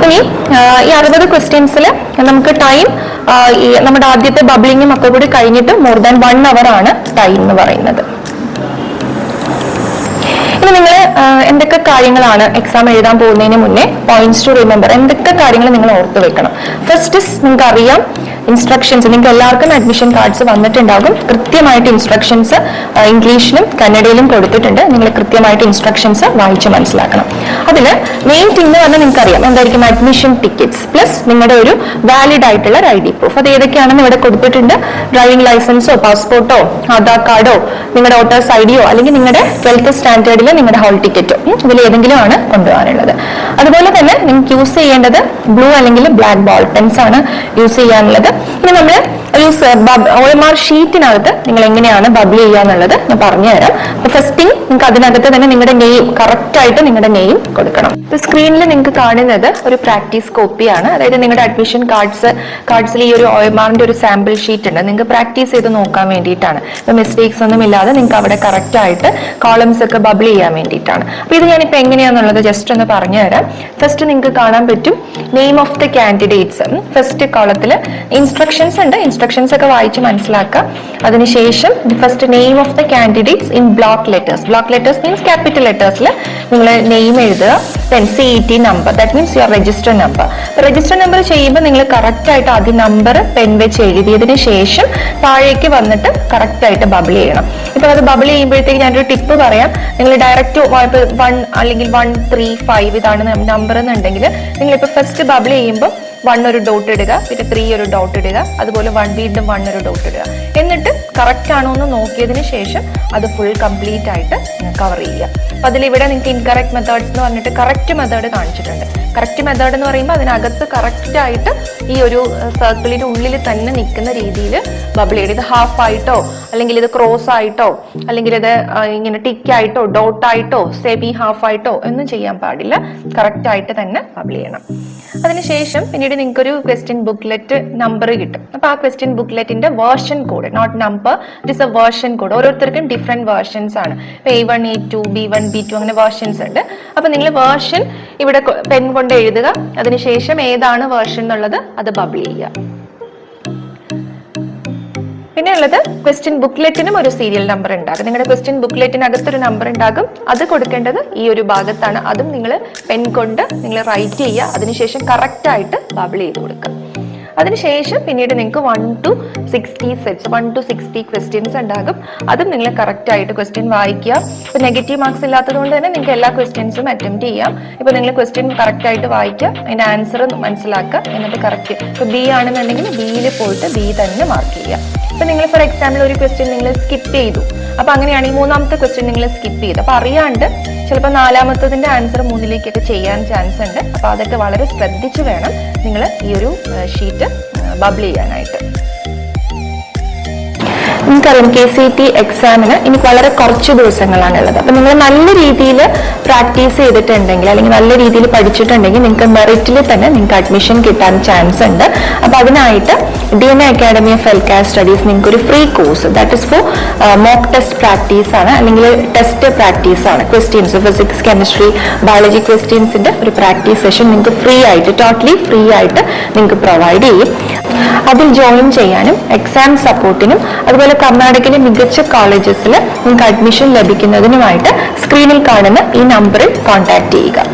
ഇനി ഈ 60 ക്വസ്റ്റ്യൻസിൽ നമുക്ക് ടൈം നമ്മുടെ ആദ്യത്തെ ബബ്ലിങ്ങും ഒക്കെ കൂടി കഴിഞ്ഞിട്ട് മോർ ദാൻ 1 hour ആണ് ടൈം എന്ന് പറയുന്നത്. ഇനി നിങ്ങൾ എന്തൊക്കെ കാര്യങ്ങളാണ് എക്സാം എഴുതാൻ പോകുന്നതിന് മുന്നേ പോയിന്റ്സ് ടു റിമെമ്പർ, എന്തൊക്കെ കാര്യങ്ങൾ നിങ്ങൾ ഓർത്ത് വെക്കണം. ഫസ്റ്റ് നിങ്ങൾക്ക് അറിയാം ഇൻസ്ട്രക്ഷൻസ്, നിങ്ങൾക്ക് എല്ലാവർക്കും അഡ്മിഷൻ കാർഡ്സ് വന്നിട്ടുണ്ടാകും. കൃത്യമായിട്ട് ഇൻസ്ട്രക്ഷൻസ് ഇംഗ്ലീഷിലും കന്നഡയിലും കൊടുത്തിട്ടുണ്ട്. നിങ്ങൾ കൃത്യമായിട്ട് ഇൻസ്ട്രക്ഷൻസ് വായിച്ച് മനസ്സിലാക്കണം. അതിൽ മെയിൻ തിങ് എന്ന് പറഞ്ഞാൽ നിങ്ങൾക്ക് അറിയാം എന്തായിരിക്കും, അഡ്മിഷൻ ടിക്കറ്റ്സ് പ്ലസ് നിങ്ങളുടെ ഒരു വാലിഡ് ആയിട്ടുള്ള ഒരു ID പ്രൂഫ്. അത് ഏതൊക്കെയാണെന്ന് ഇവിടെ കൊടുത്തിട്ടുണ്ട്. ഡ്രൈവിംഗ് ലൈസൻസോ പാസ്പോർട്ടോ ആധാർ കാർഡോ നിങ്ങളുടെ വോട്ടേഴ്സ് ID അല്ലെങ്കിൽ നിങ്ങളുടെ 12th സ്റ്റാൻഡേർഡിലെ നിങ്ങളുടെ ഹോൾ ടിക്കറ്റോ ഇതിൽ ഏതെങ്കിലും ആണ് കൊണ്ടുപോകാനുള്ളത്. അതുപോലെ തന്നെ നിങ്ങൾക്ക് യൂസ് ചെയ്യേണ്ടത് ബ്ലൂ അല്ലെങ്കിൽ ബ്ലാക്ക് ബോൾ പെൻസ് ആണ് യൂസ് ചെയ്യാനുള്ളത്. ഇനി നമ്മൾ ഒരു OMR ഷീറ്റിനകത്ത് നിങ്ങൾ എങ്ങനെയാണ് ബബിൾ ചെയ്യുക എന്നുള്ളത് ഞാൻ പറഞ്ഞുതരാം. ഫസ്റ്റ് തിങ് നിങ്ങൾക്ക് അതിനകത്ത് തന്നെ നിങ്ങളുടെ നെയിം കറക്റ്റ് ആയിട്ട് നിങ്ങളുടെ നെയിം കൊടുക്കണം. സ്ക്രീനിൽ നിങ്ങൾക്ക് കാണുന്നത് ഒരു പ്രാക്ടീസ് കോപ്പിയാണ്. അതായത് നിങ്ങളുടെ അഡ്മിഷൻ കാർഡ്സിൽ ഈ ഒരു OMRന്റെ ഒരു സാമ്പിൾ ഷീറ്റ് ഉണ്ട്. നിങ്ങൾക്ക് പ്രാക്ടീസ് ചെയ്ത് നോക്കാൻ വേണ്ടിയിട്ടാണ്. ഇപ്പൊ മിസ്റ്റേക്സ് ഒന്നും ഇല്ലാതെ നിങ്ങൾക്ക് അവിടെ കറക്റ്റ് ആയിട്ട് കോളംസ് ഒക്കെ ബബിൾ ചെയ്യാൻ വേണ്ടിയിട്ടാണ്. അപ്പൊ ഇത് ഞാനിപ്പോ എങ്ങനെയാന്നുള്ളത് ജസ്റ്റ് ഒന്ന് പറഞ്ഞു തരാം. ഫസ്റ്റ് നിങ്ങൾക്ക് കാണാൻ പറ്റും name of the candidates. First കോളത്തിൽ ഇൻസ്ട്രക്ഷൻസ് ഉണ്ട്. ഇൻസ്ട്രക്ഷൻസ് ഒക്കെ വായിച്ച് മനസ്സിലാക്കുക. അതിനുശേഷം first name of the candidates in block letters. Block letters means capital ലെറ്റേഴ്സിൽ നിങ്ങൾ നെയിം എഴുതുക. Then CET number, that means your register number. Register number ചെയ്യുമ്പോൾ നിങ്ങൾ കറക്റ്റ് ആയിട്ട് ആദ്യം നമ്പർ പെൻ വെച്ച് എഴുതിയതിന് ശേഷം താഴേക്ക് വന്നിട്ട് കറക്റ്റ് ആയിട്ട് ബബിൾ ചെയ്യണം. ഇപ്പൊ അത് ബബിൾ ചെയ്യുമ്പോഴത്തേക്ക് ഞാനൊരു ടിപ്പ് പറയാം. നിങ്ങൾ ഡയറക്റ്റ് 1 അല്ലെങ്കിൽ 1 3 5 ഇതാണ് നമ്പർ എന്നുണ്ടെങ്കിൽ നിങ്ങളിപ്പോ ഫസ്റ്റ് ബബിൾ ചെയ്യുമ്പോൾ 1 ഒരു ഡോട്ട് ഇടുക, പിന്നെ 3 ഒരു ഡോട്ട് ഇടുക, അതുപോലെ 1 വീണ്ടും 1 ഒരു ഡോട്ട് ഇടുക. എന്നിട്ട് കറക്റ്റ് ആണോ എന്ന് നോക്കിയതിന് ശേഷം അത് ഫുൾ കംപ്ലീറ്റ് ആയിട്ട് കവർ ചെയ്യുക. അപ്പൊ അതിലിവിടെ നിങ്ങൾക്ക് ഇൻകറക്റ്റ് മെത്തേഡ്സ് എന്ന് പറഞ്ഞിട്ട് കറക്റ്റ് മെത്തേഡ് കാണിച്ചിട്ടുണ്ട്. കറക്റ്റ് മെത്തേഡ് എന്ന് പറയുമ്പോൾ അതിനകത്ത് കറക്റ്റ് ആയിട്ട് ഈ ഒരു സർക്കിളിന്റെ ഉള്ളിൽ തന്നെ നിൽക്കുന്ന രീതിയിൽ ബബിൾ ചെയ്ത്, ഇത് ഹാഫ് ആയിട്ടോ അല്ലെങ്കിൽ ഇത് ക്രോസ് ആയിട്ടോ അല്ലെങ്കിൽ ഇത് ഇങ്ങനെ ടിക്ക് ആയിട്ടോ ഡോട്ട് ആയിട്ടോ സെമി ഹാഫ് ആയിട്ടോ ഒന്നും ചെയ്യാൻ പാടില്ല. കറക്റ്റ് ആയിട്ട് തന്നെ ബബിൾ ചെയ്യണം. അതിനുശേഷം പിന്നീട് നിങ്ങൾക്ക് ഒരു ക്വസ്റ്റ്യൻ ബുക്ക്ലെറ്റ് നമ്പർ കിട്ടും. അപ്പൊ ആ ക്വസ്റ്റ്യൻ ബുക്ക്ലെറ്റിന്റെ version code, not number, it is a version code. ഓരോരുത്തർക്കും ഡിഫറെന്റ് വേർഷൻസ് ആണ്. A1 A2 B1 B2 അങ്ങനെ വേർഷൻസ് ഉണ്ട്. അപ്പൊ നിങ്ങൾ വേർഷൻ ഇവിടെ പെൻ കൊണ്ട് എഴുതുക. അതിനുശേഷം ഏതാണ് വേർഷൻ എന്നുള്ളത് അത് ബബിൾ ചെയ്യുക. പിന്നെ ഉള്ളത് ക്വസ്റ്റ്യൻ ബുക്ക്ലെറ്റിനും ഒരു സീരിയൽ നമ്പർ ഉണ്ടാകും. നിങ്ങളുടെ ക്വസ്റ്റ്യൻ ബുക്ക്ലെറ്റിനകത്ത് ഒരു നമ്പർ ഉണ്ടാകും. അത് കൊടുക്കേണ്ടത് ഈ ഒരു ഭാഗത്താണ്. അതും നിങ്ങൾ പെൻ കൊണ്ട് നിങ്ങൾ റൈറ്റ് ചെയ്യുക. അതിനുശേഷം കറക്റ്റ് ആയിട്ട് ബബിൾ ചെയ്ത് കൊടുക്കുക. അതിനുശേഷം പിന്നീട് നിങ്ങൾക്ക് 1 to 60 സെറ്റ്സ് 1 to 60 ക്വസ്റ്റ്യൻസ് ഉണ്ടാകും. അതും നിങ്ങൾ കറക്റ്റ് ആയിട്ട് ക്വസ്റ്റ്യൻ വായിക്കുക. ഇപ്പൊ നെഗറ്റീവ് മാർക്സ് ഇല്ലാത്തത് കൊണ്ട് തന്നെ നിങ്ങൾക്ക് എല്ലാ ക്വസ്റ്റ്യൻസും അറ്റംപ്റ്റ് ചെയ്യാം. ഇപ്പൊ നിങ്ങൾ ക്വസ്റ്റ്യൻ കറക്റ്റ് ആയിട്ട് വായിക്കുക, അതിന്റെ ആൻസർ മനസ്സിലാക്കുക, എന്നിട്ട് കറക്റ്റ്. ഇപ്പൊ B ആണെന്നുണ്ടെങ്കിൽ Bയിൽ പോയിട്ട് B തന്നെ മാർക്ക് ചെയ്യുക. ഇപ്പൊ നിങ്ങൾ ഫോർ എക്സാമ്പിൾ ഒരു ക്വസ്റ്റ്യൻ നിങ്ങൾ സ്കിപ്പ് ചെയ്തു. അപ്പൊ അങ്ങനെയാണെങ്കിൽ 3ാമത്തെ ക്വസ്റ്റ്യൻ നിങ്ങൾ സ്കിപ്പ് ചെയ്തു. അപ്പൊ അറിയാണ്ട് ചിലപ്പോൾ 4ാമത്തതിന്റെ ആൻസർ 3ലേക്കൊക്കെ ചെയ്യാൻ ചാൻസ് ഉണ്ട്. അപ്പൊ അതൊക്കെ വളരെ ശ്രദ്ധിച്ച് വേണം നിങ്ങൾ ഈ ഒരു ഷീറ്റ് ബബിൾ ചെയ്യാനായിട്ട്. നിങ്ങൾക്കറിയാം KCET എക്സാമിന് ഇനി വളരെ കുറച്ച് ദിവസങ്ങളാണുള്ളത്. അപ്പൊ നിങ്ങൾ നല്ല രീതിയിൽ പ്രാക്ടീസ് ചെയ്തിട്ടുണ്ടെങ്കിൽ അല്ലെങ്കിൽ നല്ല രീതിയിൽ പഠിച്ചിട്ടുണ്ടെങ്കിൽ നിങ്ങൾക്ക് മെറിറ്റിൽ തന്നെ നിങ്ങൾക്ക് അഡ്മിഷൻ കിട്ടാൻ ചാൻസ് ഉണ്ട്. അപ്പൊ അതിനായിട്ട് DNA academy of health care studies നിങ്ങൾക്ക് ഒരു free course, that is for mock test practice ആണ് അല്ലെങ്കിൽ ടെസ്റ്റ് പ്രാക്ടീസ് ആണ്. ക്വസ്റ്റ്യൻസ് ഫിസിക്സ് കെമിസ്ട്രി ബയോളജി ക്വസ്റ്റ്യൻസിന്റെ ഒരു പ്രാക്ടീസ് സെഷൻ നിങ്ങൾക്ക് ഫ്രീ ആയിട്ട് ടോട്ടലി ഫ്രീ ആയിട്ട് നിങ്ങൾക്ക് പ്രൊവൈഡ് ചെയ്യും. അതിൽ ജോയിൻ ചെയ്യാനും എക്സാം സപ്പോർട്ടിനും അതുപോലെ കർണാടകയിലെ മികച്ച കോളേജസിൽ നിങ്ങൾക്ക് അഡ്മിഷൻ ലഭിക്കുന്നതിനുമായിട്ട് സ്ക്രീനിൽ കാണുന്ന ഈ നമ്പറിൽ കോൺടാക്ട് ചെയ്യുക.